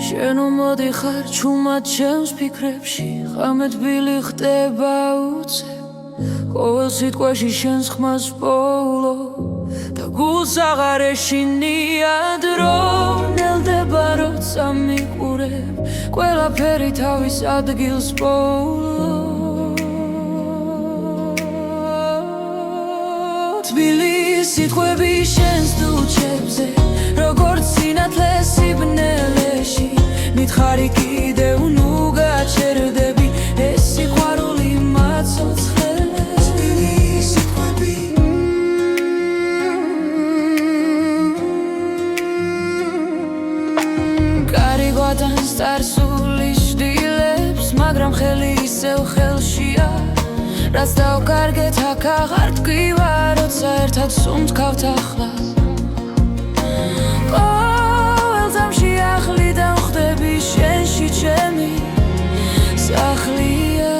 შენ მომოდიხარ ჩუმად ჩემს ფიქრებში ღამე-თბილი ხდება უცებ ყოველ სიტყვაში შენს ხმას ვპოულო და გულს აღარ ეშინია დრო ნელდება როცა მიყურებ ყველაფერი თავის ადგილს პოულო თბილი სიტყვები შენს თუჩებზე როგორც სინათლე სიბნელეში მითხარი კიდევ ნუ გაჩერდები ეს სიყვარული მაცოცხლეს თბილი სიტყვები კარი გვატანს წარსულის შდილებს მაგრამ ხელი ისევ ხელშია რაც დავკარგეთ აქ აღარ ტკივა როცა ერთად სუნთქავთ ახლა ყოველ ძამში ახლიდან ხდები შენში ჩემი სახლია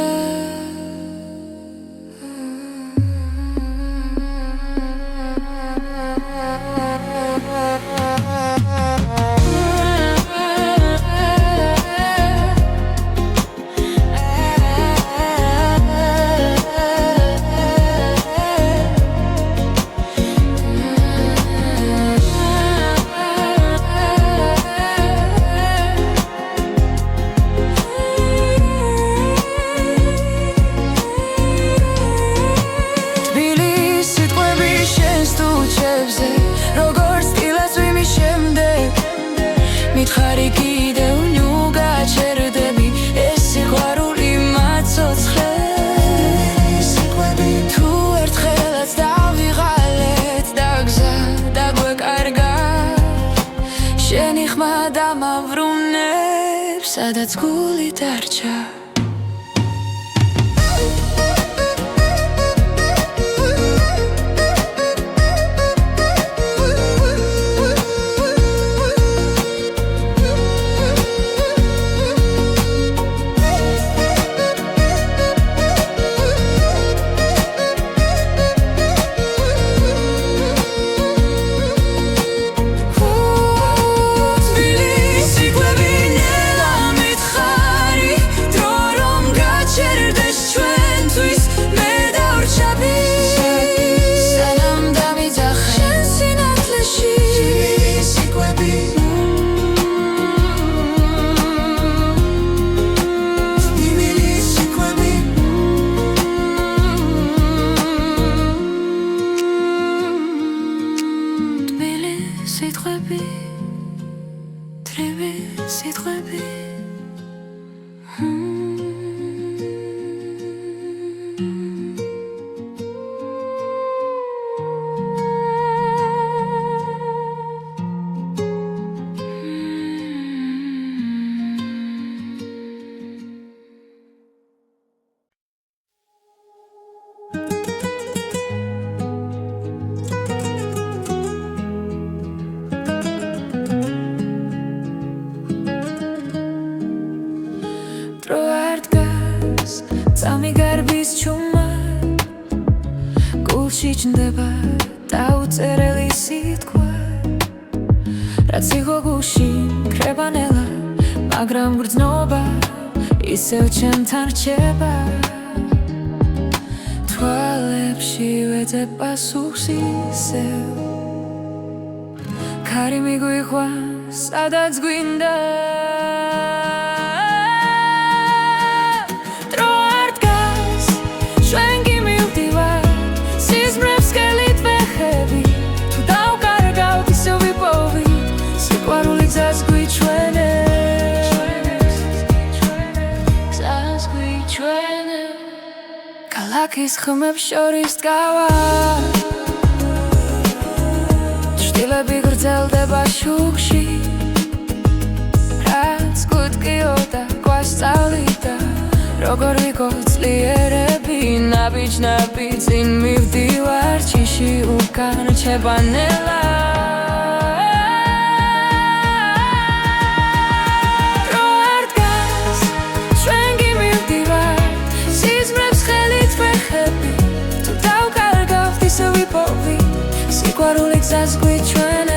მითხარი კიდევ ნუ გაჩერდები ეს სიყვარული მაცოცხლეს თუ ერთხელაც დავიღალეთ და გზა დაგვეკარგა შენი ხმა დამავრუნებს სადაც გული დარჩა სიტყვები წამიგარბის ჩუმა გულში ჩნდება დაუწერელი სიტყვა რაც იყო გულში კრებანელა მაგრამ გრძნობა ისევ ჩემთან რჩება თვალებში ვეძებ პასუხს ისევ ქარი მიგვიყვანს სადაც გვინდა ქალაქის ხმებს შორის დგავა შტილები გრძელდება შუქში რაც გუტკიოდა გვასწავლიდა როგორ ვიყო ძლიერები ნაბიჯ-ნაბიჯ წინ მივდივარ ჩიში უკან რჩებანელა სიყვარული გზას გვიჩვენე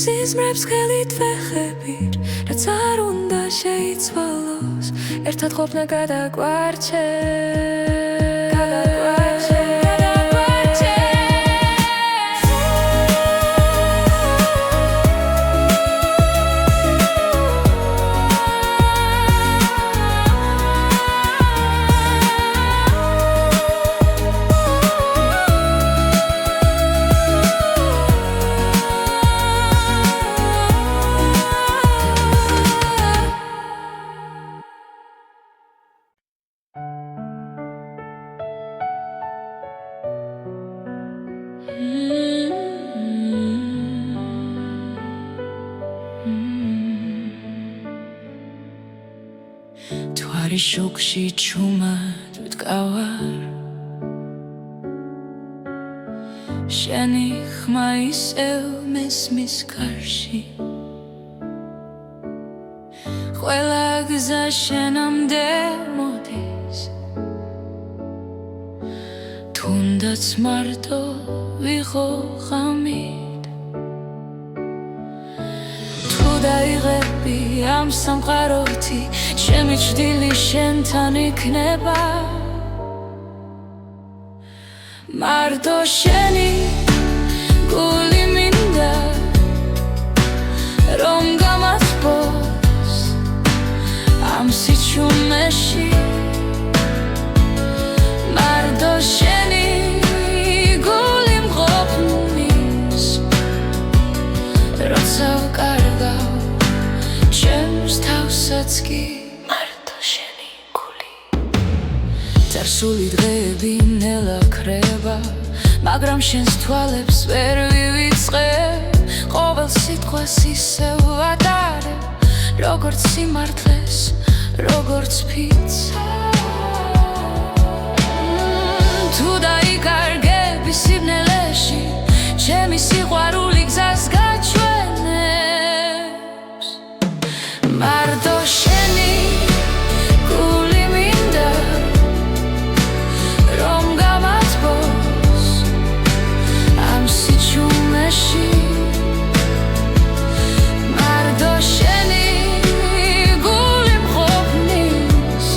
სიზმრებს ხელით ვეხებիր, რაც არ უნდა შეიცვალოს, ერთად ყოფნა გადაგვარჩევ. თვარი შუქში ჩუმად ვდგავარ, შენი ხმა ისევ მესმის გარში, ყველა გზა შენამდე მოდის, თუნდაც მარტო ვიყო ღამით. თუ დაიღები ამ სამყაროთი, ჩემი ჭრილი შენთან იქნება, მარტო შენი გული მინდა, რომ გამართბოს ამ სიჩუმეში, მარტო შენი გული მყოფნის, როცა ვკარგავ ჩემს თავსაც კი წარსული დღეები ნელა ქრება, მაგრამ შენს თვალებს ვერ ვივიწყებ, ყოველ სიტყვას ისევ ვატარებ, როგორც სიმართლეს, როგორც ფიცა. თუ დაიკარგები სიბნელეში, ჩემი სიყვარული გზას გაჩვენებს, მარტო შენი მარტო შენი გული მყოფნის,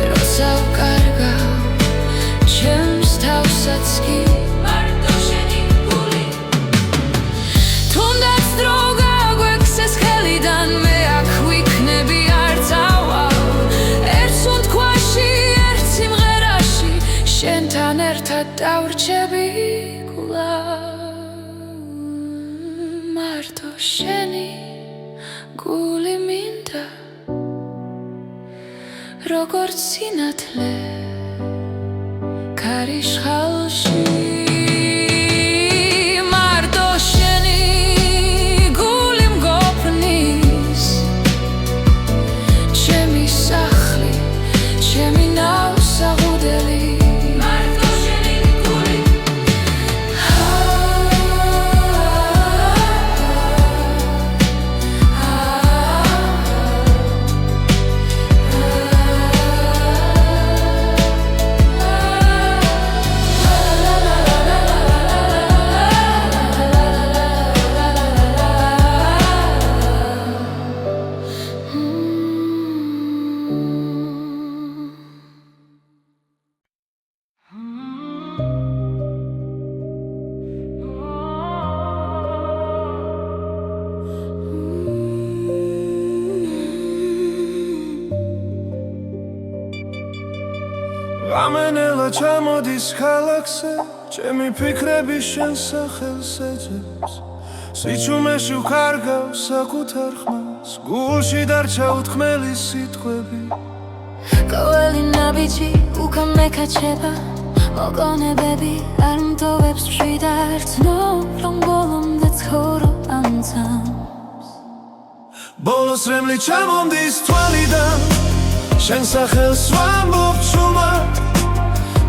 როცა ვკარგავ ჩემს თავსაც კი, მარტო შენი გული. თუნდაც დრო გაგვექცეს ხელიდან, მე აქ ვიქნები არ წავალ, ერთ სუნთქვაში, ერთ სიმღერაში, შენთან ერთად დავრჩები. მარტო შენი გული მინდა, როგორც სინათლე ქარიშხალში, მარტო შენი გული მგოფნის, ჩემი სახლი, ჩემი ნავსაღუდელი. ამენელა ჩამოდის ქალაქზე, ჩემი ფიქრები შენ სახელს ეძებს, სიჩუმეში ვკარგავ საკუთარ ხმას, გულში დარჩა უთქმელი სიტყვები. ყოველი ნაბიჯი უკან მეკაჩება, მოგონებები არ მტოვებს მშვიდად, ცნობ რომ ბოლომდე ცხოვრო ამ ძამს. ბოლოს რემლი ჩამომდის თვალიდან, შენ სახელს ვამბობ ჩუმად,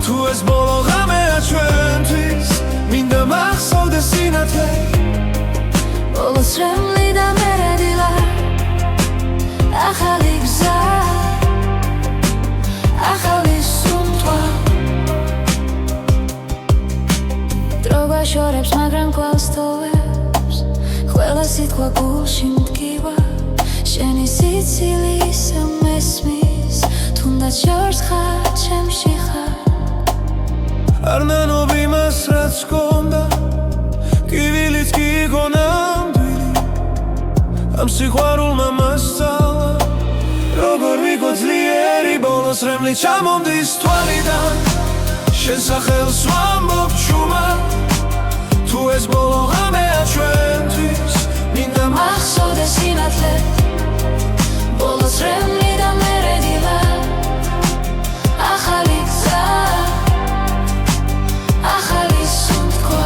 თუ ეს ბოლო ღამეა ჩვენთვის, მინდა მახსოვდეს სინათლე. ბოლოს რემლი და მერე დილა, ახალი გზა, ახალი სუნთქვა, დრო გვაშორებს, მაგრამ კვლავ სტოვებს, სიტყვა გულში მდგივა შენი სიცილი ისე მესმის თუნდაც შორს ხარ ჩემში ხარ არ ნანობ იმას რაც გქონდა კივილიც კი გონა ამ სიყვარულმა მასწავლა როგორ ვიყო ძლიერი ბოლოს რემლი ჩამომდის თვალიდან შენ სახელს ვამბობ ჩუმად თუ ეს ბოლო ღამეა ჩვენთვის მინდა მახსოვდეს სინათლე ბოლოს რემლი და მერე დილა ახალი გზა ახალი სუნთქვა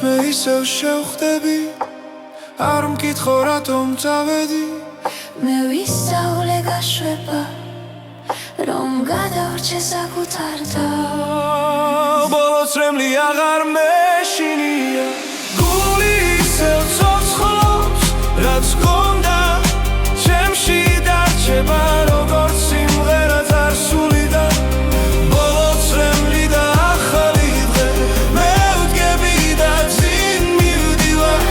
მე ისევ შევხვდები არ მკითხო რატომ წავედი მე ვისწავლე გაშვება რომ გადავრჩე საკუთარ თავს ბოლოს რემლი აღარ მეშინია გული ისევ ცოცხლობს რაც გქონდა ჩემში დარჩება როგორც სიმღერა წარსულიდან ბოლოს რემლი და ახალი დღე მე ვდგები და წინ მივდივარ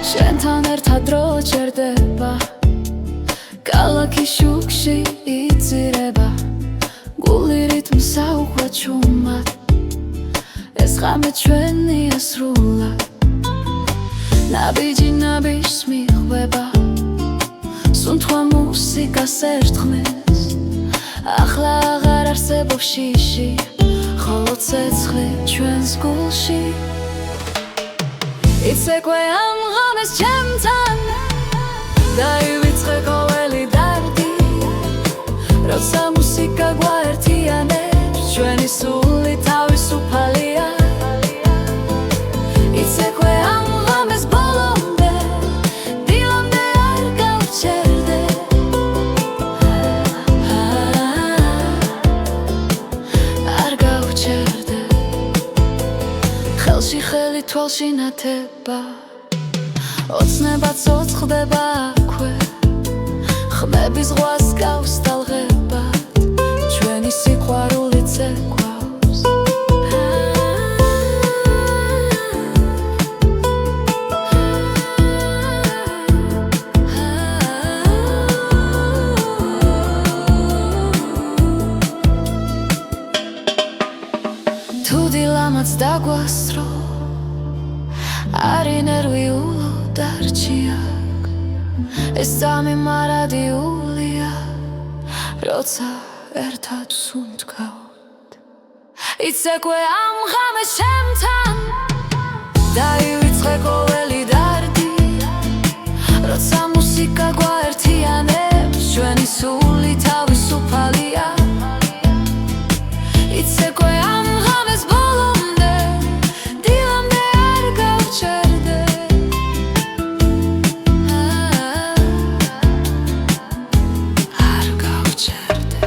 შენთან ერთად დრო ჩერდება ქალაქის შუქში იძირება გული რიტმს აუხვა ჩუმად ეს ღამე ჩვენია სრულად ნაბიჯი ნაბიჯს მიხვდება სუნთქვა მუსიკას ერთხმის ახლა აღარ არსებობს შიში ხოლო ცეცხლი ჩვენს გულში იცეკვე ამ ღამეს ჩემთან დაივიწყე ყოველი დარდი როცა მუსიკა გვაერთიანებს ჩვენი სული თავისუფალია იცეკვე ამ ღამეს ბოლომდე დილამდე არ გავჩერდე არ გავჩერდე ხელში ხელი თვალში ნათება ოცნება ცოცხლდება აქვე ხმების ზღვას გავს ტალღებად ჩვენი სიყვარული ცეკვავს თუ დილამაც დაგვასრო არი ნერვიულო დარჩიაკ ეს ძამი მარადიულია როცა ერთად სუნთქავთ იცეკვე ამ ღამეს ჩემთან დაივიწყე ყოველი დარდი როცა მუსიკა გვაერთიანებს ჩვენი სული თავისუფალია იცეკვე ამ ღამეს ბოლომდე დილამდე არ გავჩერდე არ გავჩერდე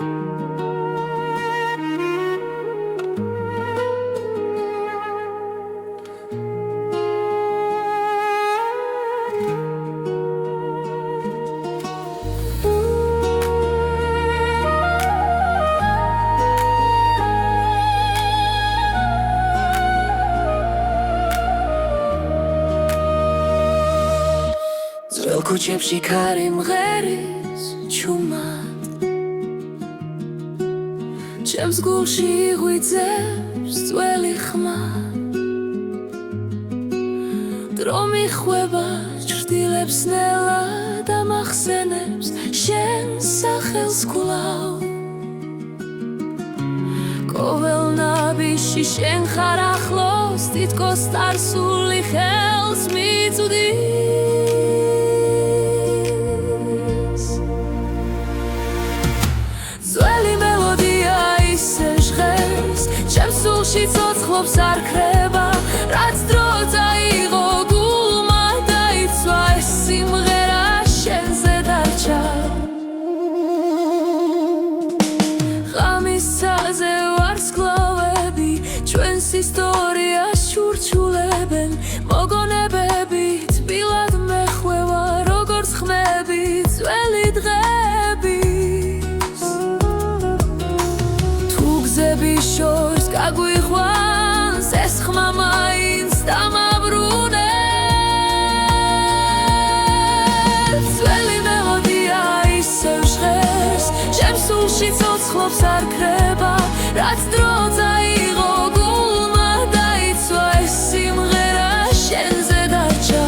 ძველ ქუჩებში ქარი მღერის ჩუმად ჩემს გულში იღვიძებს ძველი ხმა დრო მიხვება ჭრდილებს ნელა და მახსენებს შენ სახელს კვლავ ყოველ ნაბიჯში შენ ხარ ახლოს თითქოს წარსული ხელს მიწვდის ძველი მელოდია ისე ჟღერს ჩემს სულში ცოცხლობს არ ქრება რაც დრო წაიღო გულმა დაიცვა ეს სიმღერა შენზე დარჩა ღამისაზე ვარსკვლავები ჩვენს ისტორიას ჩურჩულებენ მოგონებები თბილად მეხვევა როგორც ხმები ძველი დღების თუ გზები შორს გაგვიყვანს ეს ხმა მაინც დამაბრუნებს ძველი მელოდია ისევ ჟღერს ჩემს სულში ცოცხლობს არ ქრება რაც დრო წაიღო გულმა დაიცვა ეს სიმღერა შენზე დარჩა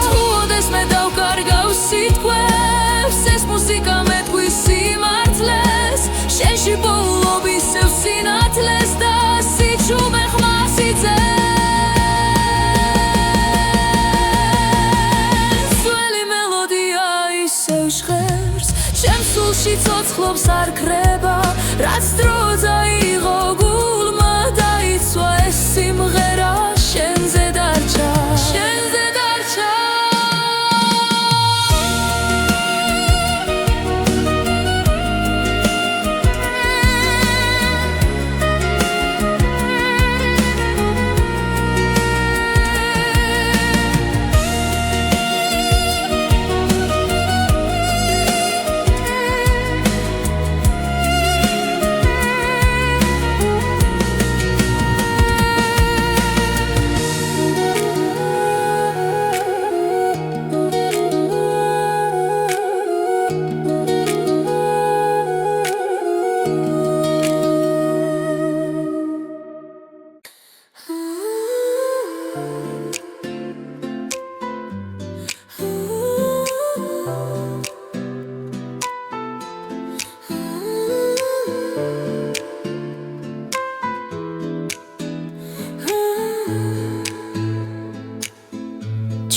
თუ ოდეს მე დავკარგავ სიტყვებს ეს მუსიკა მეტყვის სიმართლეს შენში პოულობ ისევ სინათლეს და სიჩუმე ხმას იძენს ძველი მელოდია ისევ ჟღერს ჩემს სულში ცოცხლობს არ ქრება რაც დრო წაიღო გულმა დაიცვა ეს სიმღერა შენზე დარჩა შენზე დარჩა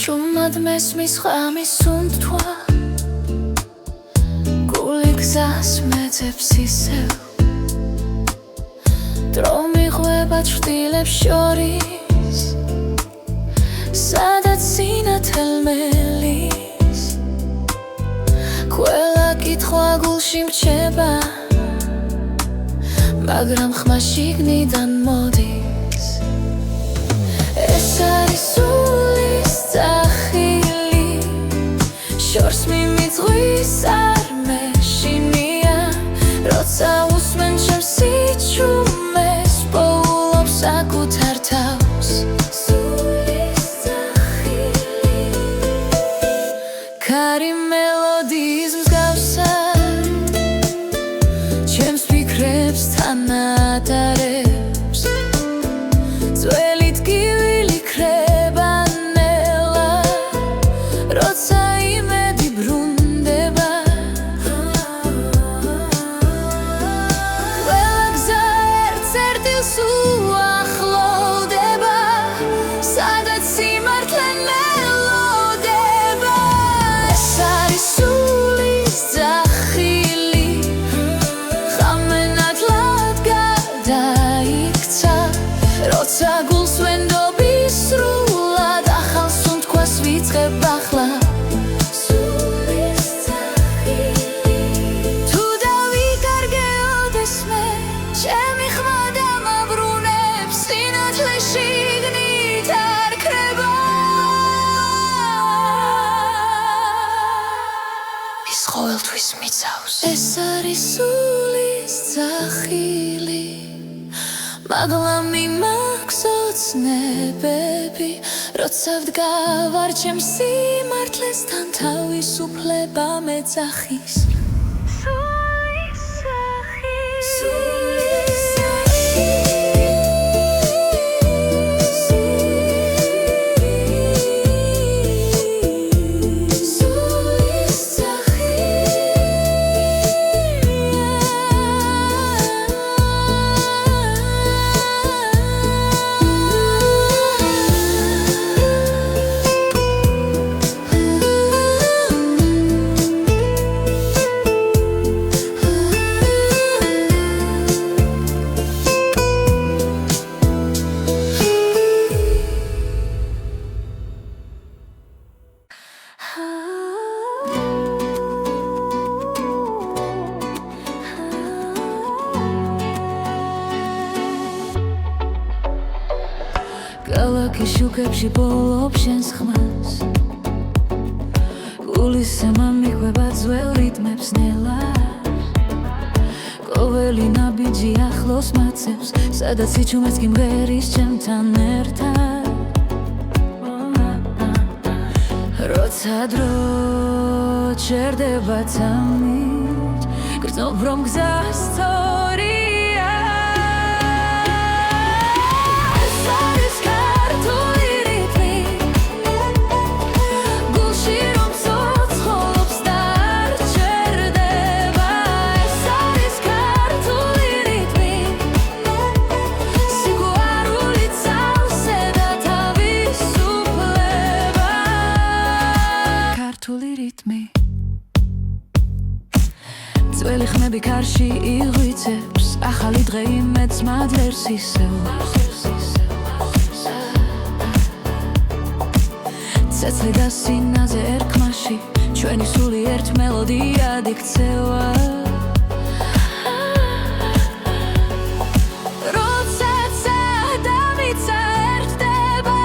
ჩუმად მესმის ხამის სუნთქვა გული გზას მეძებს ისევ დრო მიყვება ჭრდილებს შორის სადაც სინათელ მელის ყველა კითხვა გულში მრჩება მაგრამ ხმა შიგნიდან მოდის ეს არის სულის წახილი შორს მიმიძღვის არ მეშინია როცა უსმენ ჩემს სიჩუმეს პოულობს საკუთარ თავს სულის წახილი ქარი მელოდიის მსგავსად ჩემს ფიქრებს თანატარებს ძველი ტკივილი ქრება ნელა როცა იმედი ბრუნდება როცა გულს ვენდობის სრულად ახალ სუნთქვას ვიწყებ ახლა თუ დავიკარგეოდეს მე ჩემი ხმა დამაბრუნებს სინათლე შიგნით არ ქრება ის ყოველთვის მიცავს ეს არის სულის ძახილი მაღლა მიმაქვს ოცნებები როცა ვდგავარ ჩემს სიმართლესთან თავისუფლება მეძახის ქალაქის შუქებში ბოლობ შენს ხმას გულისემა მიყვება ძველ რიტმებს ნელა ყოველი ნაბიჯი ახლოს მაცევს სადაც იჩუმეს კი მღერის ჩემთან ერთად როცა დრო ჩერდება თამით გრძნობ რომ გზა სწორია ძველი ხმები კარში იღვიწებს ახალი დღე იმედს მადლერს ისევ ცეცხლი და სინაზე ერქმაში ჩვენი სული ერთ მელოდიად იქცევა როდესაც ადამიცა ერთდება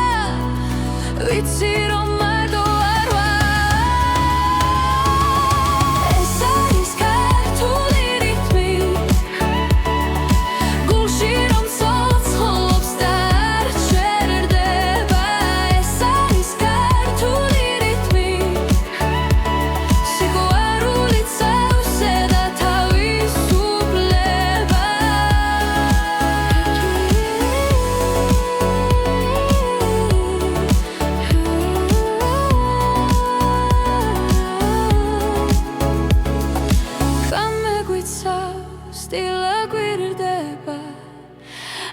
ვიცი რომ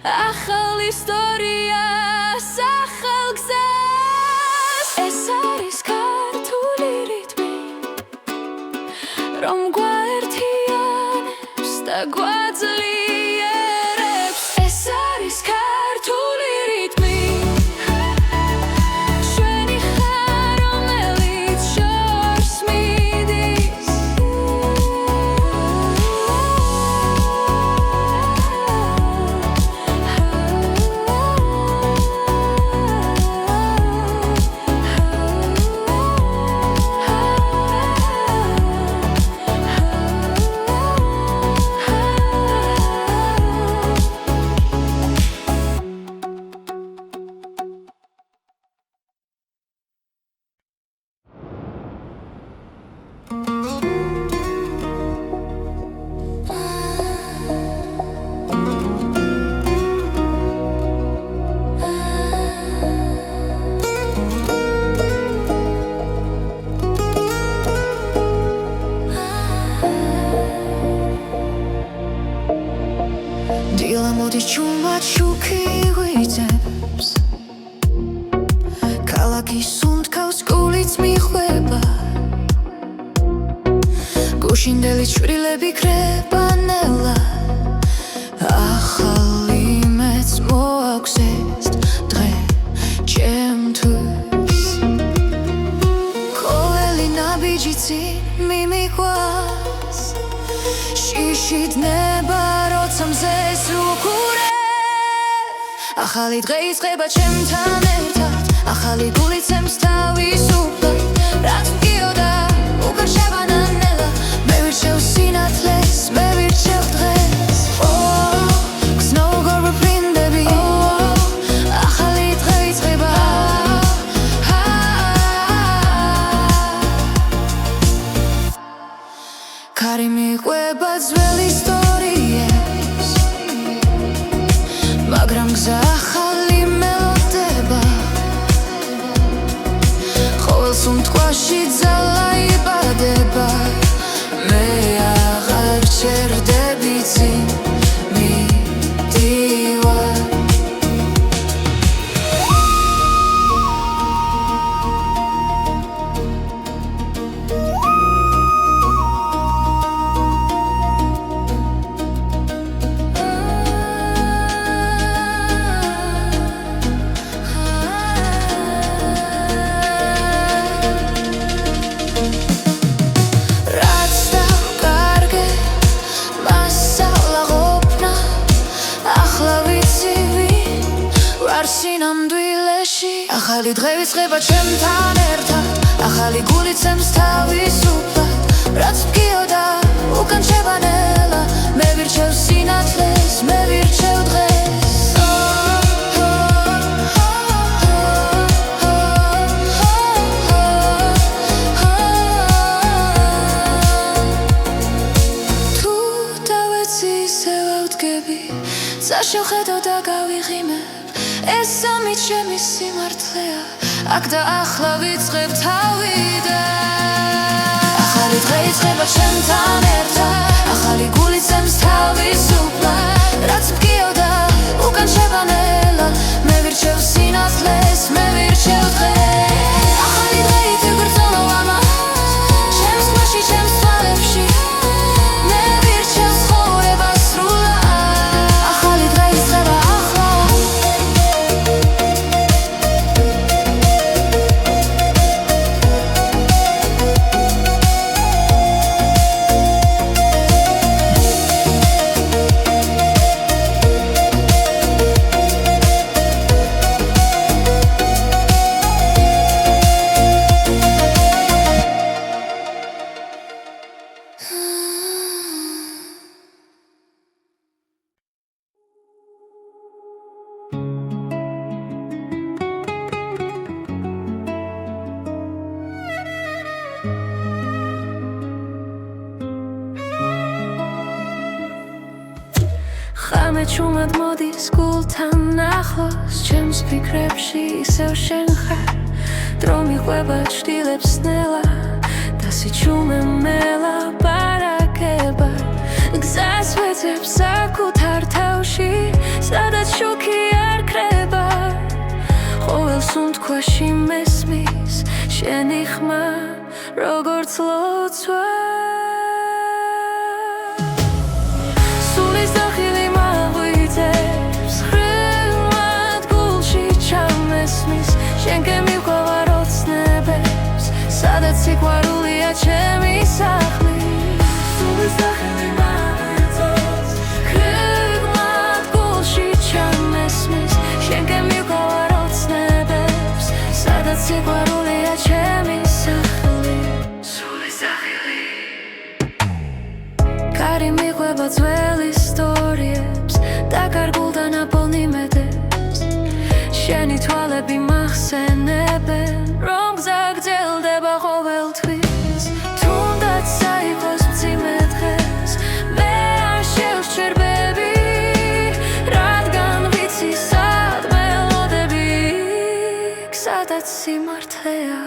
ახალ ისტორიას ახალ გზას ეს არის ქართული რიტმი რომ გვაერთიანებს და გვაძლიერებს ეს არის ქართული რიტმი ჩვენი ხარ რომელიც შორს მიდის მოდის ჩუმად შუქი ღვიძლებს ქალაქის სუნთქავს გულიც მიხვება გუშინდელი ჩვრილები ქრება ნელა ახალი მეც მოაქვს ახალი დღე იწყება ჩემთან ერთად ახალი გული ცემს თავისუფლად რაც მგიოდა უკან შევანანელა მე ვირჩევ სინათლეს მე ვირჩევ დღეს გზნოუ გორბაფრინდები ახალი დღე იწყება კარი მიყვება ძველ ისტორიებს მაგრამ გზა ახალი მელოდება ყოველ სუნთქვაში ძალა იბადება მე აღარ ჩერდები წინ მიდივარ ახალი დღე იწყება ჩემთან ერთად ახალი გული ცემს თავისუფლად რაც მგიოდა უკან შევანელა მე ვირჩევ სინათლეს მე ვირჩევ დღეს თუ დავეცი ისე ვავდგები წაშევხედო და გავიღიმებ ეს სამი ჩემი სიმართლეა აქ და ახლა ვიწყებ თავიდან ახალი დღე იწყება ჩემთან ერთად ახალი გული ცემს თავისუფლად რაც მგიოდა უკან შევანელა მე ვირჩევ სინათლეს მე ვირჩევ დღეს ახალი დღე ითეგვერძოლო ამას ჩემს მაში ჩემს თვალებში მე ვირჩევ ცხოვრება სრულად ახალი დღე იწყება ხამე ჩუმად მოდის გულთან ახლოს ჩემს ფიქრებში ისევ შენ ხარ დრო მიყვება ჩtildeებს ნელა და სიჩუმე მელაპარაკება გზას ვეძებ საკუთარ თავში სადაც შუქი არ ქრება ყოველ სუნთქვაში მესმის შენი ხმა როგორც ლოცვა სადაც სიყვარულია ჩემი სახლი სულის დახელი მაღლითებს ხრიგმად გულში ჩამესმის შენ გემიყვარ ოცნებებს სადაც სიყვარულია ჩემი სახლი სულის დახელი კარი მიყვება ძველ ისტორიებს დაკარგულ და ნაპოვნიმედებს შენი თვალები მახსენებენ რომ გზა გრძელდება ყოველთვის თუნდაც საიყოს მძიმე დღეს მე არ შევსჩერბები რადგან ვიცი სად მელოდები სადაც სიმართლეა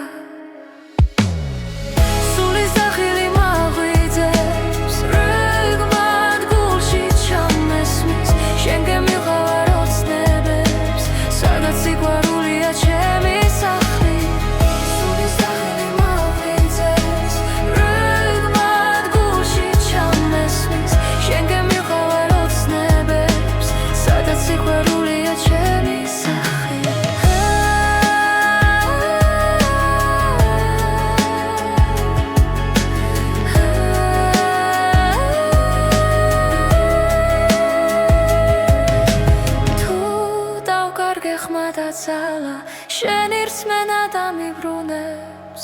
სულის დახილი მაღლითებს რიგმად გულში ჩამესმის შენ გემიყვარ ოცნებებს სადაც სიყვარულია ჩემი სახლი სულის დახილი მაღლითებს რიგმად გულში ჩამესმის შენ გემიყვარ ოცნებებს სადაც სიყვარულია ჩემი სახლი გადაცალა შენი რწმენა დამიბრუნებს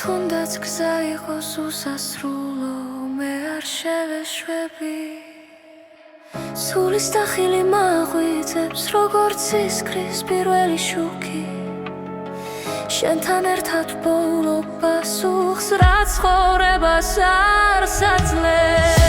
თუნდაც გზა იყოს უსასრულო მე არ შევეშვები სულის დახილი მაღვიძებს როგორც ისკრის პირველი შუქი შენთან ერთად ბოლო პასუხს რაც ცხოვრებას არ საძლებს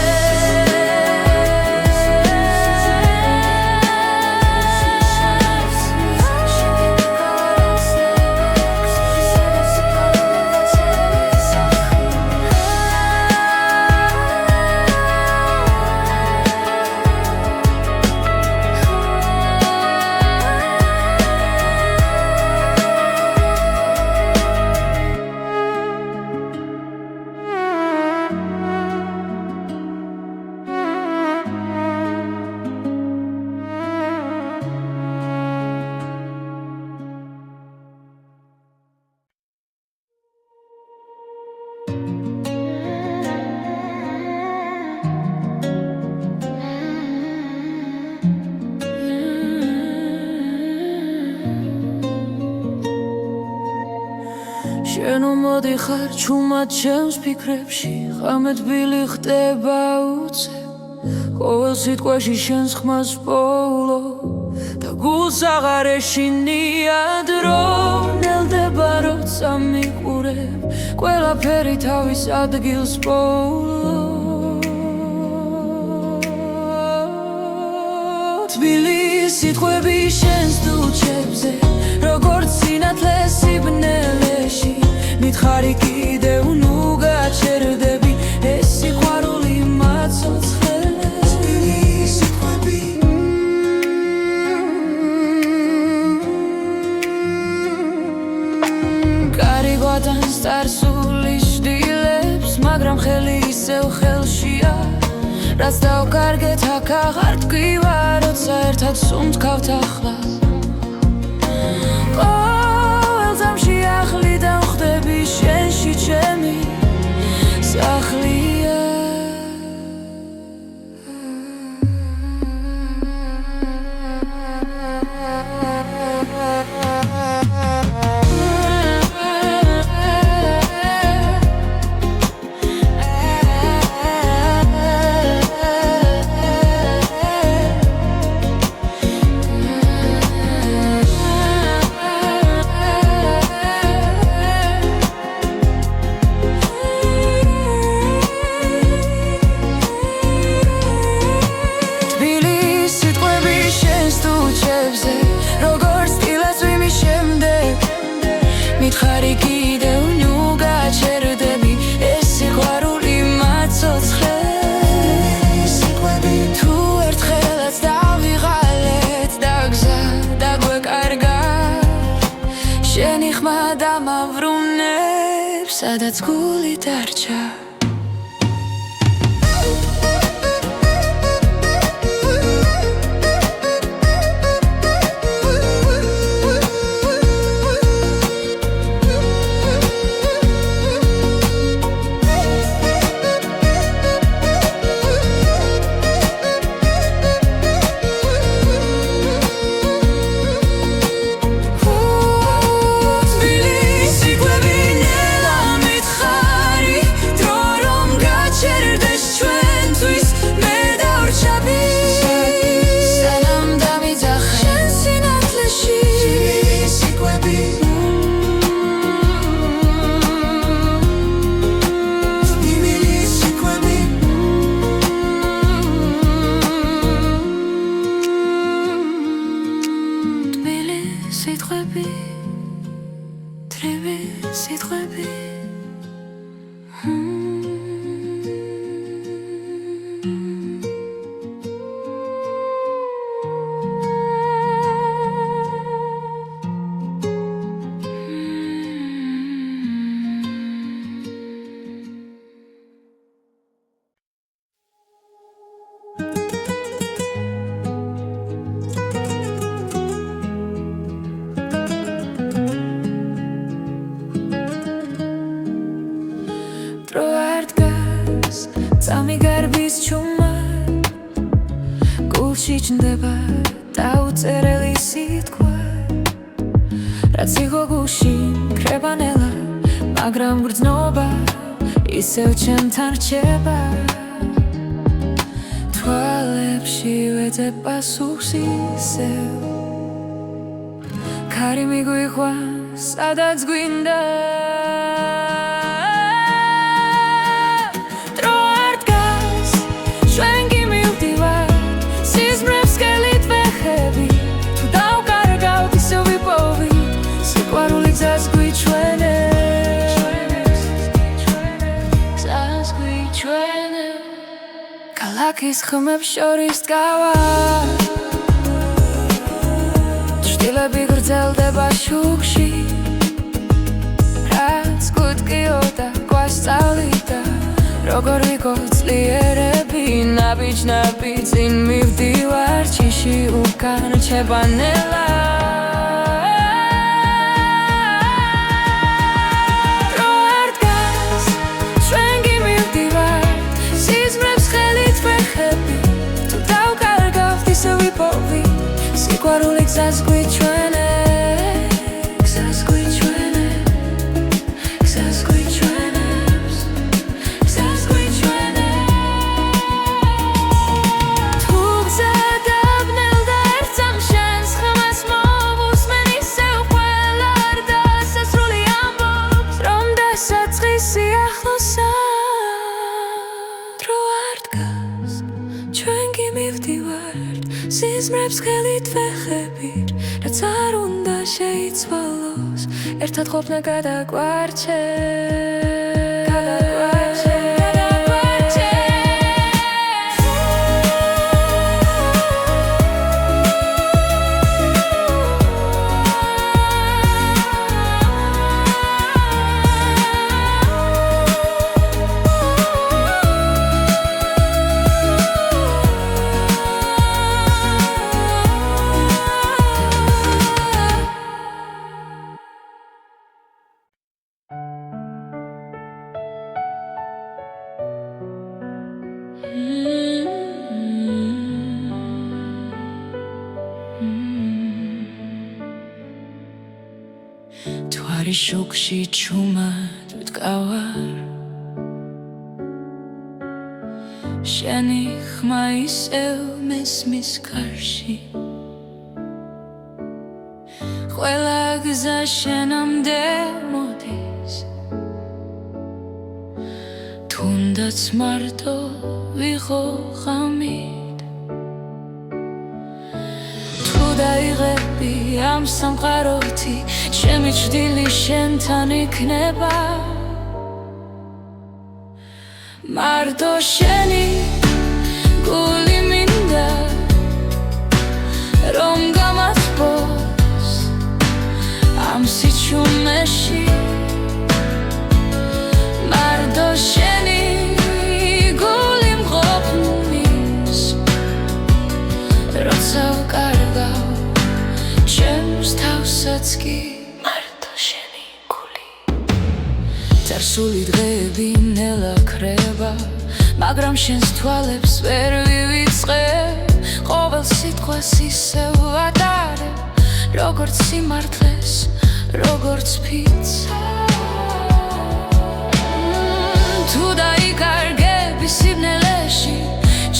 შენო მოდიხარ ჩუმად ჩემს ფიქრებში ღამე თბილი ხდება უცებ ყოველ სიტყვაში შენს ხმას პოულო და გულს აღარ ეშინია დრო ნელდება როცა მიყურებ ყველაფერი თავის ადგილს პოულო თბილი სიტყვები შენს დუჩებზე როგორც სინათლე სიბნელეში მითხარი კიდევ ნუ გაჩერდები ეს სიყვარული მაცოცხლებს თბილი სიტყვები კარი გვატანს წარსული შდილებს მაგრამ ხელი ისევ ხელშია რაც დავკარგეთ აქ აღარ ტკივა როცა ერთად სუნთქავთ ახლა ყოველ ძამში ახლი დავხდები შენში ჩემი სახლია მითხარი კიდევ ნუ გაჩერდები ეს სიყვარული მაცოცხლებს თუ ერთხელაც დავიღალეთ და გზა დაგვეკარგა შენი ხმა დამავრუნებს სადაც გული დარჩა წამიგარბის ჩუმა გულში ჩნდება დაუწერელი სიტყვა რაც იყო გუში კრებანელა მაგრამ გრძნობა ისევ ჩემთან რჩება თვალებში ვეძებ პასუხს ისევ ქარი მიგვიყვანს სადაც გვინდა დრო არ დგას ჩვენ კი მივდივართ სიზმრებს სკელით ვეხები თუ დავკარგავთ ისევ ვიპოვით სიყვარული გზას გვიჩვენებს გზას გვიჩვენებს ქალაქის ხმებს შორის დგავარ დილები გრძელდება შუქში რაც გუტკიოდა გვასწავლიდა როგორ ვიყო ძლიერები ნაბიჯ წინ მივდივარ ჩიში უკან რჩებანელა დრო არ დგას ჩვენ კი მივდივართ სიზმრებს ხელით ვეხები თუ დავკარგავთ ისევ ვიპოვით სიყვარული გზას გვიჩვენებს გზას გვიჩვენებს გზას გვიჩვენებს გზას გვიჩვენებს თუ გზა დაბნელდა ერთ წამს შენს ხმას მოვუსმენ ისევ ყველა არ დასასრული ამბობს რომ დასაწყისი ახლოსაა დრო არ დგას ჩვენ კი მივდივართ სიზმრებს ხელით ვეხებით რაც არ უნდა შეიცვალოს ერთად ყოფნა გადაგვარჩევს თვარი შუქში ჩუმად ვდგავარ შენი ხმა ისევ მესმის გარში ყველა გზა შენამდე მოდის თუნდაც მარტო ვიყო ღამით თუ დაიღები ამ სამყაროთი ჩემი ჭრილი შენთან იქნება მარტო შენი გული მინდა რომ გამასპოს ამ სიჩუმეში მარტო შენი გული მყოფნის როცა ვკარგავ ჩემს თავსაც კი წარსული დღეები ნელა ქრება მაგრამ შენს თვალებს ვერ ვივიწყებ ყოველ სიტყვას ისევ ვატარებ როგორც სიმართლეს როგორც ფიცა თუ დაიკარგები სიბნელეში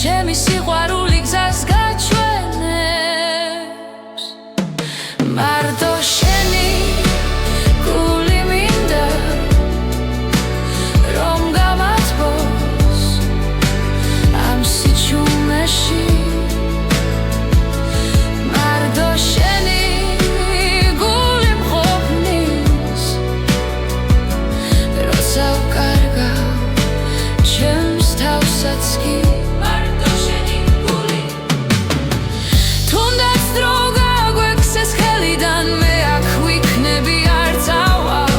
ჩემი სიყვარული გზას გაჩვენებს მარტო შენი გული მინდა რომ გამასპოს ამ სიჩუმეში მარტო შენი გული მყოფნის როცა ვკარგავ ჩემს თავსაც კი მარტო შენი გული თუნდაც დრო გაგვექცეს ხელიდან მე აქ ვიქნები არც ავალ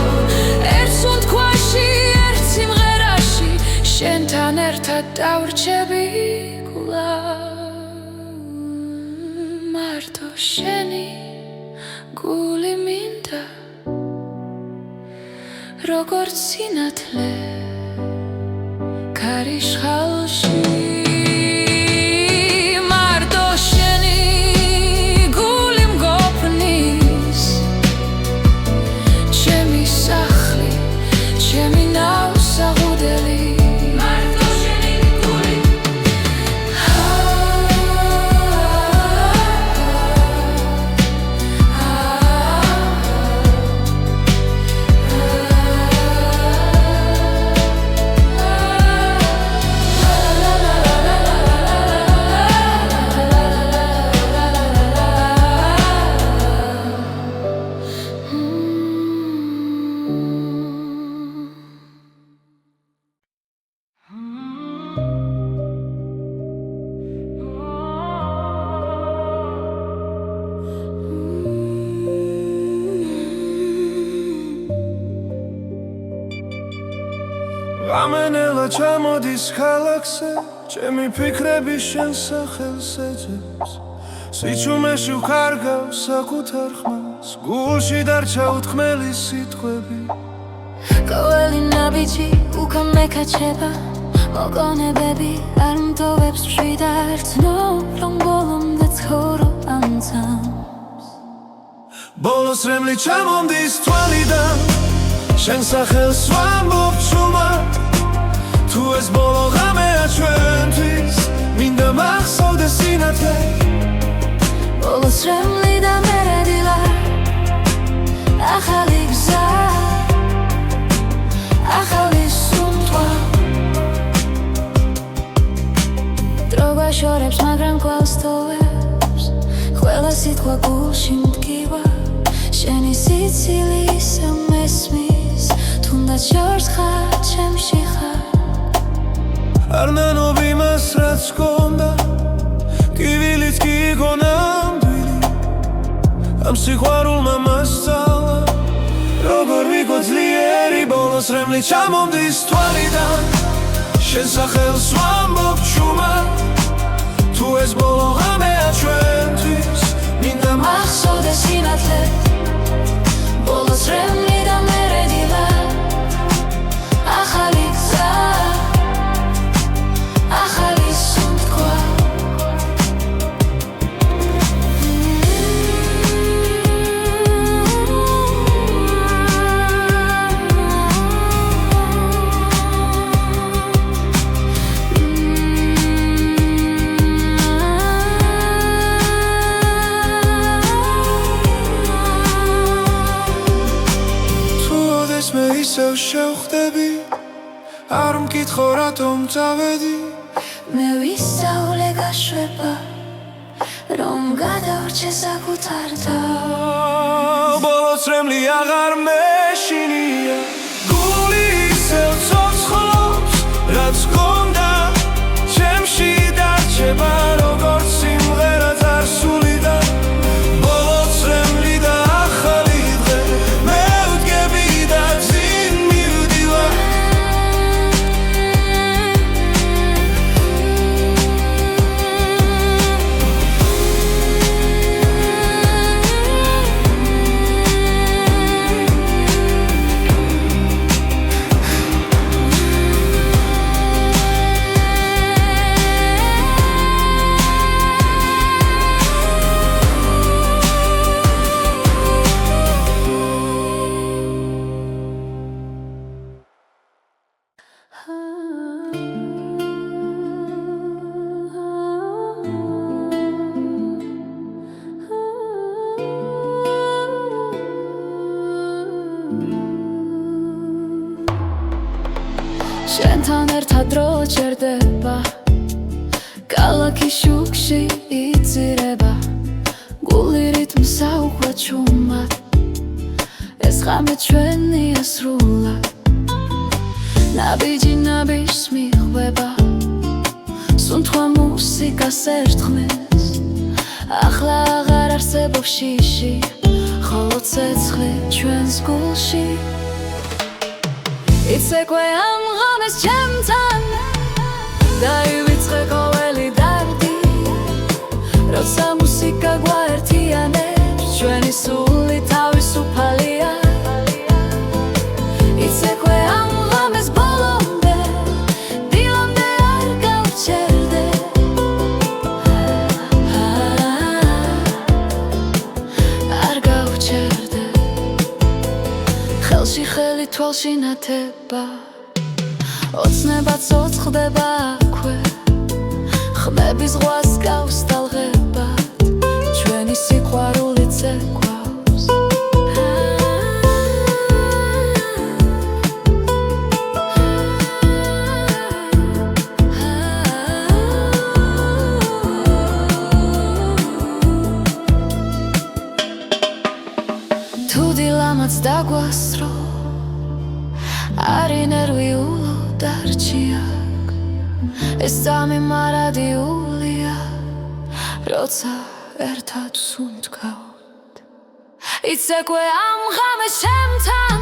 ერთ სუნთქვაში ერთ სიმღერაში შენთან ერთად დავრჩები კვლავ მარტო შენი გული მინდა როგორც სინათლე ქარიშხალში მარტო შენი გული მგოფნის ამენელა ჩამოდის ქალაქზე ჩემი ფიქრები შენ სახელს ეძებს სიჩუმეში ვქარგავს საკუთარ ხმას გულში დარჩა უთქმელი სიტყვები ყოველი ნაბიჯი უკან მეკაჩება მოგონებები არ მტოვებს მშვიდად ცნობ რომ ბოლომდე ცხოვრობ ამ ძამს ბოლოს რემლი ჩამომდის თვალიდან შენ სახელს ვამბობ ჩუმად თუ ეს ბოლო ღამეა ჩვენთვის მინდა მახსოვდეს სინათლე ბოლოს რემლი და მერე დილა ახალი გზა ახალი სუნთქვა დრო გვაშორებს მაგრამ კვლავ სტოვებს ყველა სიტყვა გულში მდგივა შენი სიცილი ისევ მესმის თუნდაც შორს ხარ ჩემში ხარ არ ნანობ იმას რაც გქონდა კივილიც კი იყო ნამდვილი ამ სიყვარულმა მასწავლა როგორ ვიყო ძლიერი ბოლოს რემლი ჩამომდის თვალიდან შენ სახელს ვამბობ ჩუმად თუ ეს ბოლო ღამეა ჩვენთვის მინდა მახსოვდეს სინათლე ბოლოს რემლი და მერე დილა ახალი გზა ახალი სუნთქვა მე ისევ შევხვდები არ მკითხო რატომ წავედი მე ვისწავლე გაშვება რომ გადავრჩე საკუთარ თავს ბოლოს რემლი აღარ მეშინია გული ისევ ცოცხლობს რაც გქონდა ჩემში დარჩება როგორც სიმღერა წარსულიდან ბოლოს რემლი და ახალი დღე მე ვდგები და წინ მივდივარ შენთან ერთად დრო ჩერდება ქალაქის შუქში იწირება გული რიტმს აუხვა ჩუმად ეს ღამე ჩვენია სრულად ნაბიჯი ნაბიჯს მიხვდება სუნთქვა მუსიკას ერთხმის ახლა აღარ არსებობს შიში ხოლო ცეცხლი ჩვენს გულში იცეკვე ამ ღამეს ჩემთან დაივიწყე ყოველი დარდი როცა მუსიკა გვაერთიანებს ჩვენი სული თავისუფალია იცეკვე ამ ღამეს ბოლომდე დილამდე არ გავჩერდე არ გავჩერდე ხელში ხელი თვალში ნათება ოცნება ცოცხლდება აქვე ხმების ზღვას გავს ტალღებად ჩვენი სიყვარული ცეკვავს თუ დილამაც დაგვასრო არი ნერვიულო დარჩიაკ ეს სამი მარადიულია როცა ერთად სუნთქავთ იცეკვე ამ ღამეს ჩემთან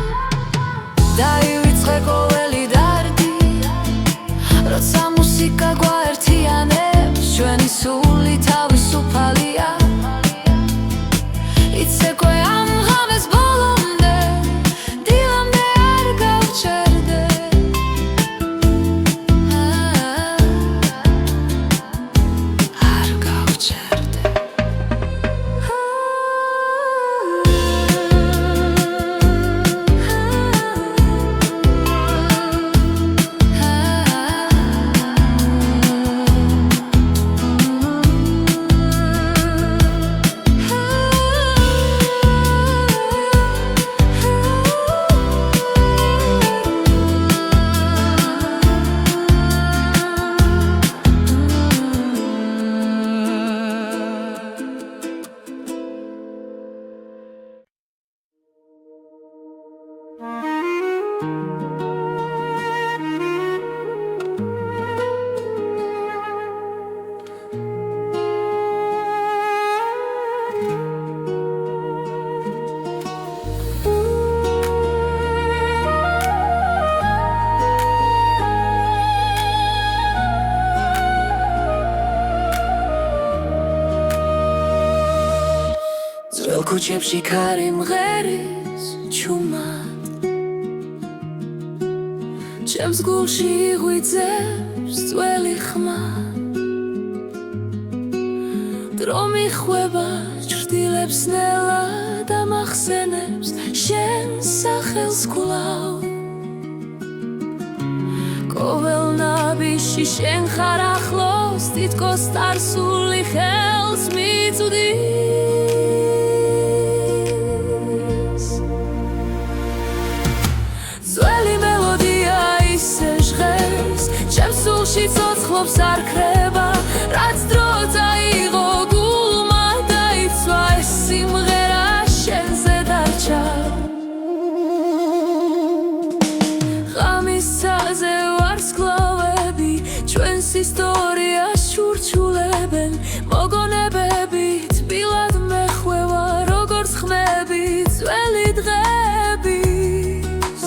დაივიწყე ყოველი დარდი როცა მუსიკა გვაერთიანებს ჩვენი სული თავისუფალია იცეკვე ამ ღამეს ბოლომდე დილამდე არ გავჩერდე არ გავჩერდე ქუჩებში ქარი მღერის ჩუმად ჩემს გულში იღვიძებს ძველი ხმა დრო მიხვება ჩრდილებს ნელა და მახსენებს შენ სახელს კვლავ ყოველ ნაბიჯში შენ ხარ ახლოს თითქოს წარსული ხელს მიწვდის ცოცხლობს არ ქრება რაც დრო წაიღო გულმა დაიცვა ეს სიმღერა შენზე დარჩა ღამისაზე ვარსკვლავები ჩვენს ისტორიას ჩურჩულებენ მოგონებები თბილად მეხვევა როგორც ხმები ძველი დღების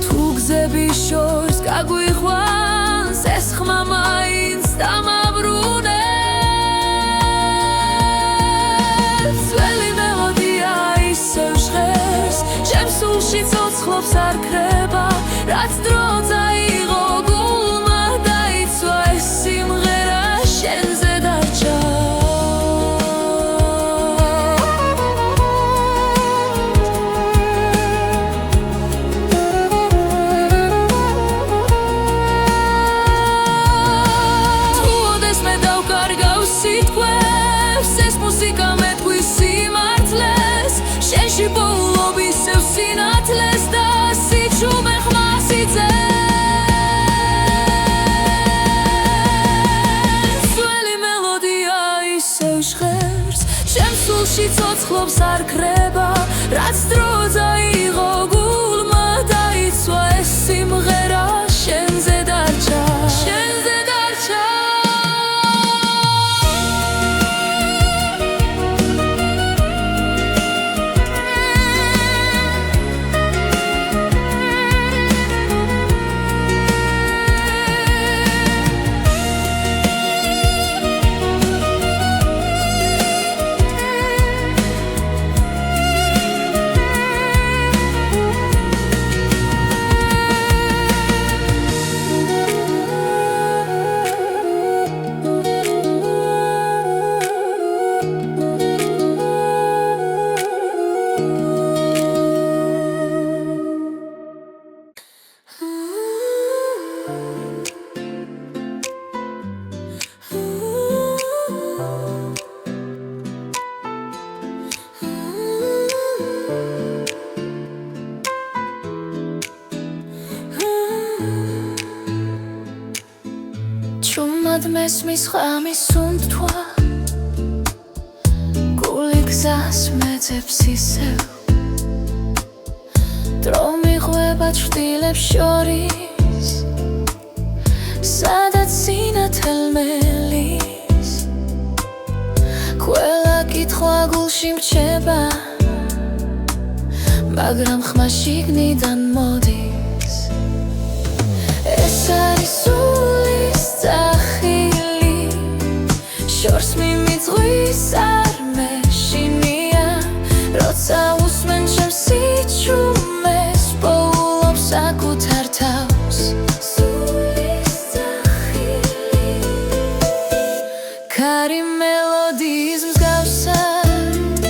თუ გზები შორს გაგვიყვანს ეს ხმა მაინც დამაბრუნებს ძველი მელოდია ისევ ჟღერს ჩემს სულში ცოცხლობს არ ქრება რაც დრო წაიღო გულმა დაიცვა ეს სიმღერა შენზე დარჩა შენში ბოლობის სევ სინათლეს და სიჩუმე ხმას იძენს ძველი მელოდია ისევ ჟღერს ჩემს სულში ცოცხლობს არ ქრება რაც დრო წაიღო გულმა დაიცვა ეს სიმღერა შენზე დარჩა შენზე დარჩა Чумად მესმის ხამის სუნთქვა გული გზას მეძებს ისევ დრო მიყვება ჩრდილებს შორის სადაც სინათლე მელის ყველა კითხვა გულში მრჩება მაგრამ ხმა შიგნიდან მოდის ეს ეს არის სულის წახილი შორს მიმიწვის არ მეშინია როცა უსმენ ჩემს სიჩუმეს პოულობს საკუთარ თავს სულის წახილი ქარი მელოდიის მსგავსად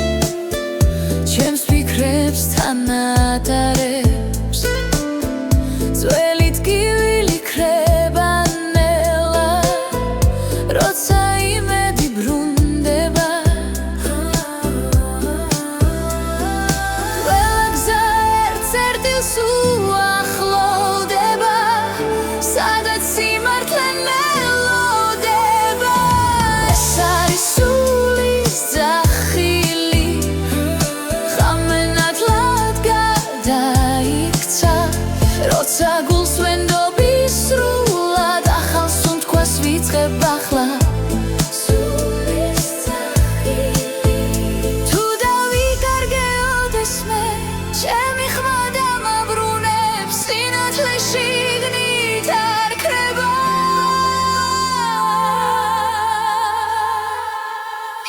ჩემს ფიქრებს თანატარებს ძველი ტკივილი ქრება ნელა როცა იმედი ბრუნდება ყველა გზა ერთ-ერთილს უახლოვდება სადაც სიმართლე მელოდება ეს არის სულის წახილი ხამენათლად გადაიქცა როცა გულს ვენდობი სრულად ახალ სუნთქვას ვიწყებ ახლა სულის წახილი თუ დავიკარგეოდეს მე ჩემი ხმა დამაბრუნებს სინათლე შიგნით არ ქრება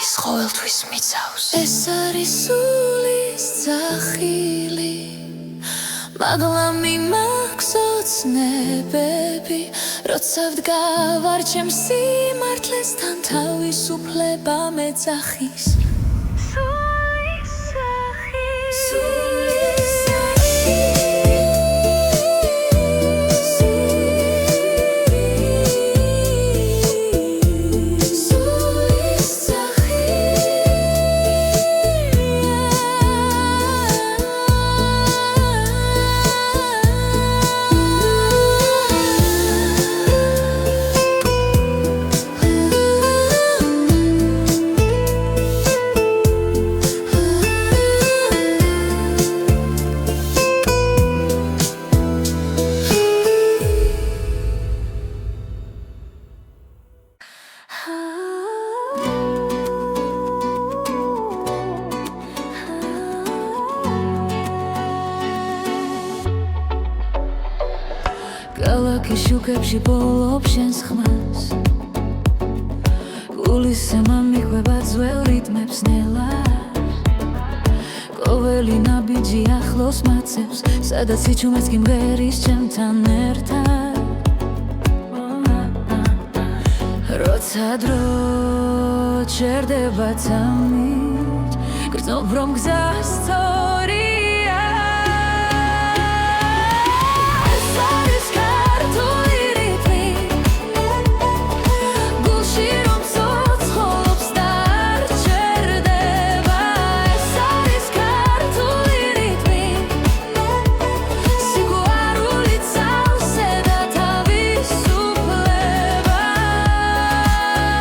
ის ყოველთვის მიცავს ეს არის სულის წახილი მაღლა მიმაქვს ოცნებები როცა ვდგავარ ჩემს სიმართლესთან თავისუფლება მეძახის სულის წახილი სულის ქალაქის შუქებში პოულობს შენს ხმას გულის სემა მიყვება ძველ რიტმებს ნელა ყოველი ნაბიჯი ახლოს მაცევს სადაც სიჩუმეც კი მღერის ჩემთან ერთად როცა დრო ჩერდება თამით გრძნობ რომ გზა სწორია ეს არის ქართული რიტმი გულში რომ ცოცხლობს და არ ჩერდება ეს არის ქართული რიტმი სიყვარული წავსე და თავისუფლება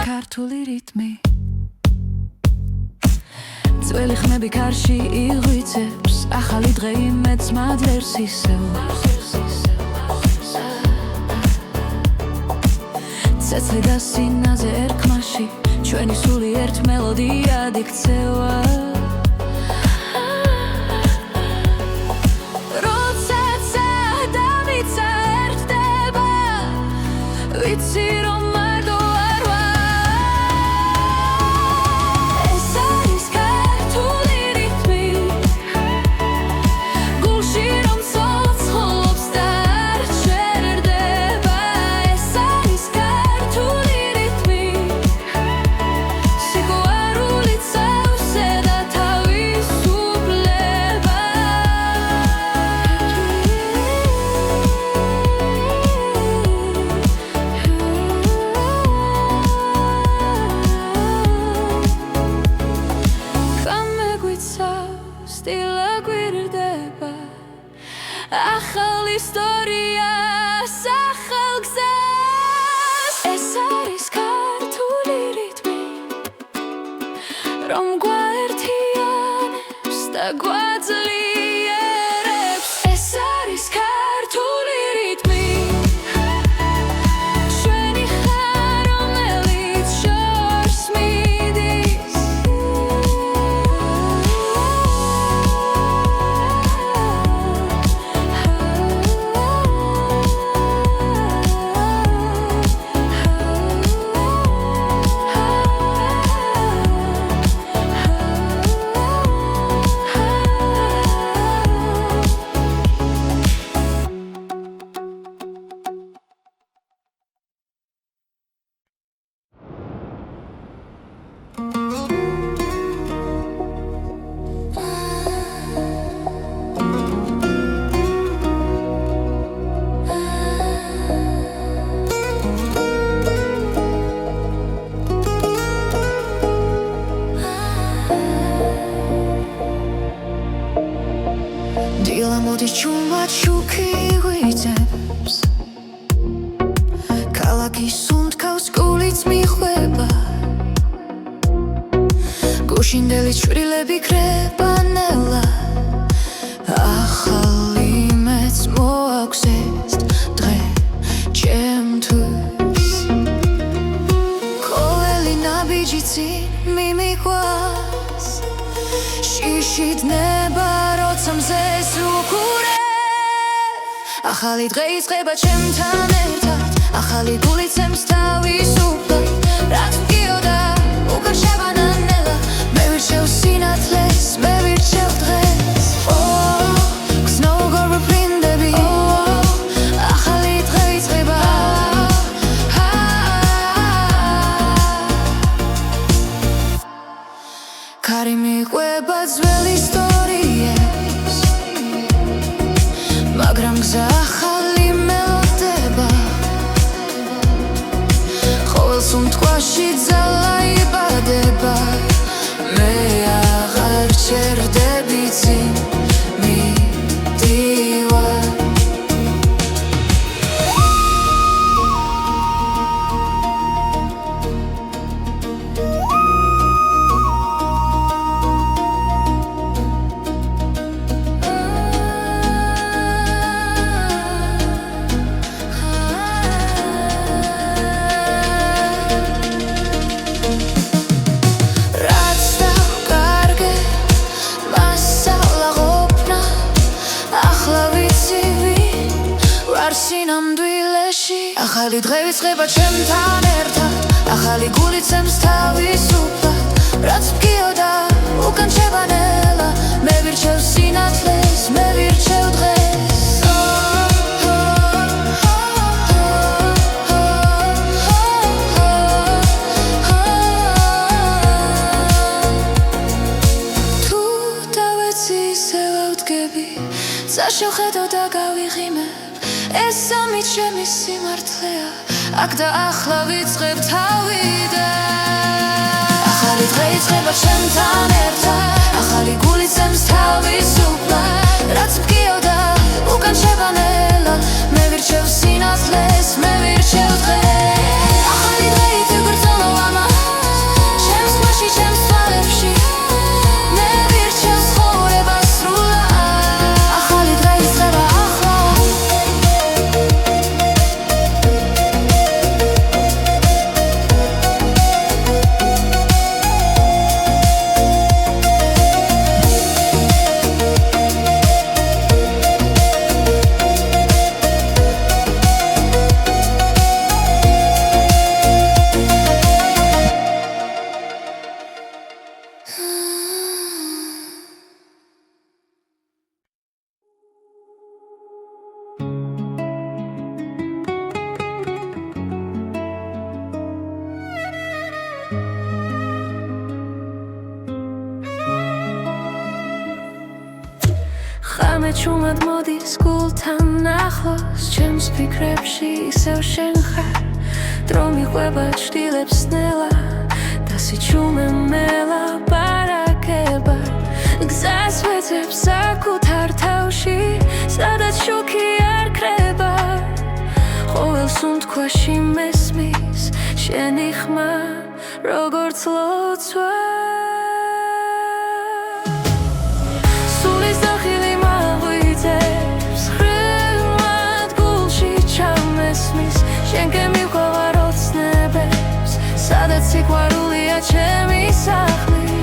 ქართული რიტმი ძველი ხმები ქარში იღვიწებს ახალი დღე იმედს მადლერს ისევ ცეცხლი და სინაზე ერქმაში ჩვენი სული ერთ მელოდიად იქცევა როდესაც ადამიცა ერთდება ვიცი რომ მარტო არ ვარ ეს არის ქართული რიტმი გულში რომ ცოცხლობს და არ ჩერდება ეს არის ქართული რიტმი სიყვარული წავსე და თავისუფლება გამეგვიცავს სტილა გვირდება ახალ ისტორიას ახალ გზას ეს არის ქართული რიტმი რომ გვაერთიანებს და გვაძლიერებს ეს არის ქართული რიტმი ჩვენი ხარ რომელიც შორს მიდის ყველა მოდის ჩუმად შუქი ღვიძებს ქალაქის სუნთქავს გულიც მიხვება გუშინდელი ჩვრილები ქრება ნელა ახალი მეც მოაქვს ეს დღე ჩემთვის ყოველი ნაბიჯი წინ მიმიყვას შიში დნება როცა მზეს უყურებ ახალი დღე იწყება ჩემთან ერთად ახალი გულით ცემს თავის უფლად რაც მგიოდა უკან შევანანელა მე ვირჩევ სინათლეს მე ვირჩევ დღეს გზნო გორბლინდები ახალი დღე იწყება ქარი მიყვება ძველ ისტორიებს მაგრამ გზა ახალი მელოდება ყოველ სუნთქვაში ძალა იბადება მე აღარ ჩერდები წინ მიდივარ ახალი დღე იწყება ჩემთან ერთად ახალი გულით ცემს თავის უფლად რაც მგიოდა უკან შევანელა მე ვირჩევ სინათლეს მე ვირჩევ დღეს თუ დავეცი ისევ ავდგები საშუხედო და გავიღიმე ეს სამი ჩემი სიმართლეა აქ და ახლა ვიწყებ თავიდან ახალი დღე იწყება ჩემთან ერთად ახალი გულით ცემს თავის უფლად რაც მგიოდა უკან შევანელა მე ვირჩევ სინათლეს მე ვირჩევ დღეს ახალი დღე ითეგვერძოლო ამას ჩემს ხვაში ჩემს თვალებში მე ვირჩევ ცხოვრება სრულად ახალი დღე იწყება ხამე ჩუმად მოდის გულთან ახლოს ჩემს ფიქრებში ისევ შენ ხარ დრო მიყვება ჩრდილებს ნელა და სიჩუმე მელაპარაკება გზას ვეძებს საკუთარ თავში სადაც შუქი არ ქრება ყოველ სუნთქვაში მესმის შენი ხმა როგორც ლოცვა სადაც სიყვარულია ჩემი სახლი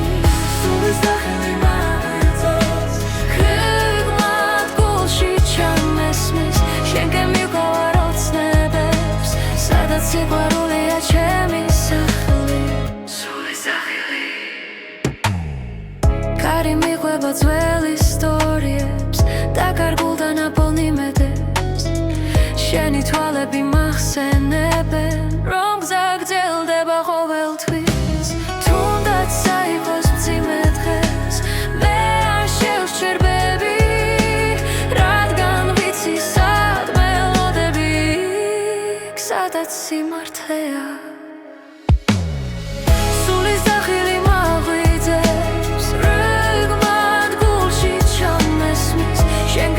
სულის დახელი მაღლითებს ხრიგმად გულში ჩამესმის შენ გემიყვარ ოცნებებს სადაც სიყვარულია ჩემი სახლი სულის დახელი ქარი მიყვება ძველ ისტორიებს და კარგულდა ნაპოვნიმედებს შენი თვალები მახსენებენ რომ გზა გრძელდება ყოველთვის თუნდაც საიღოს მძიმე დღეს მე არ შევსჩერბები რადგან ვიცი სად მელოდები სადაც სიმართლეა სულის დახილი მაღლითებს რიგმად გულში ჩამესმის შენ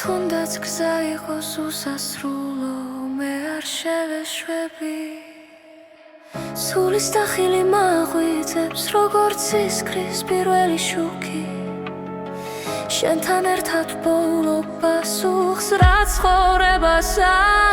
თუნდაც გზა იყოს უსასრულო მე არ შევეშვები სულის დახილი მაღვიძებს როგორც ისქრის პირველი შუქი შენთან ერთად ბოლო პასუხს რაც ცხოვრებას არ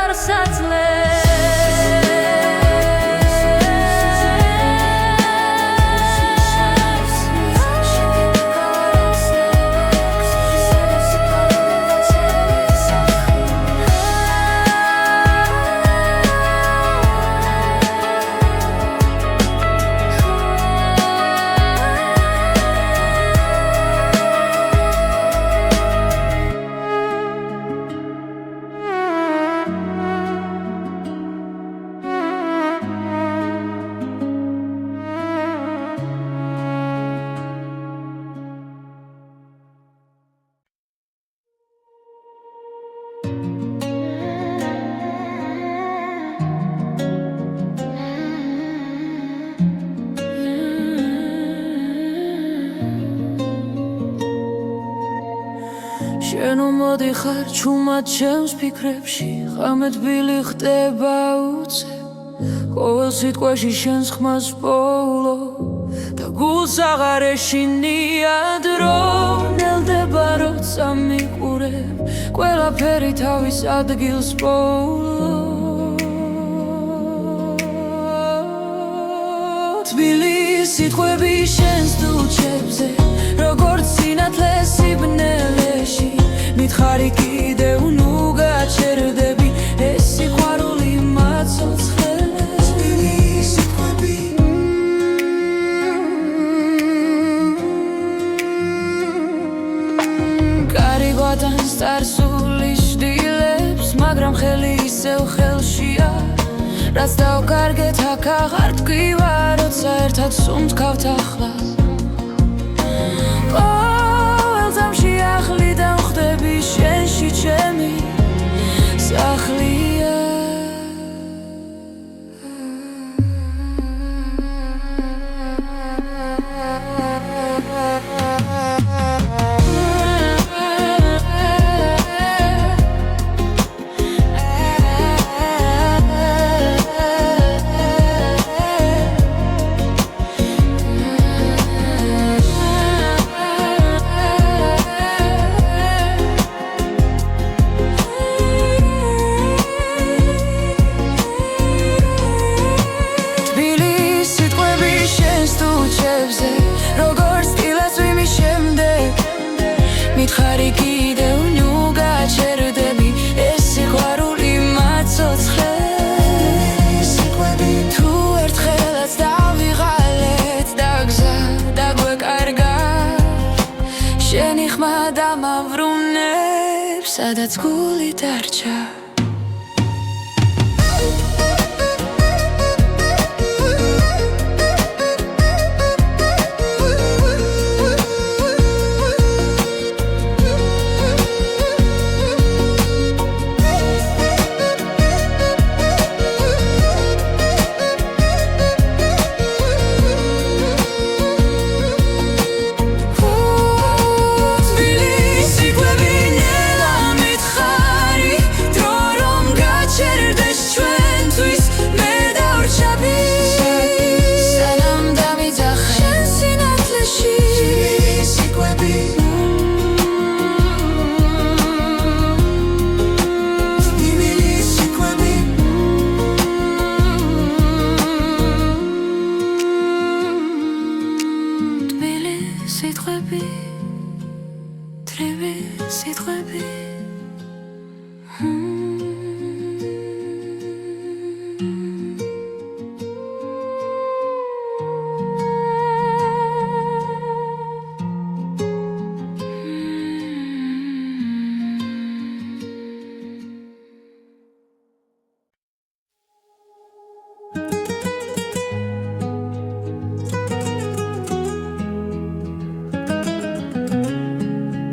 შენო მოდიხარ ჩუმად ჩემს ფიქრებში ღამე-თბილი ხდება უცებ ყოველ სიტყვაში შენს ხმას პოულო და გულს აღარ ეშინია დრო ნელდება როცა მიყურებ ყველაფერი თავის ადგილს პოულო თბილი სიტყვები შენს დუჩებზე როგორც სინათლე სიბნელეში მითხარი კიდევ ნუ გაჩერდები ეს სიყვარული მაცოცხლეს თბილი სიტყვები გარიგვატანს წარსული შდილებს მაგრამ ხელი ისევ ხელშია რაც დავკარგეთ აქ აღარ ტკივა როცა ერთად სუნთქავთ ახლა ყოველ ძამში ახლი დავხდები შენში ჩემი სახლია მითხარი კიდევ ნუ გაჩერდები ეს სიყვარული მაცოცხლეს თუ ერთხელაც დავიღალეთ და გზა დაგვეკარგა შენი ხმა დამავრუნებს სადაც გული დარჩა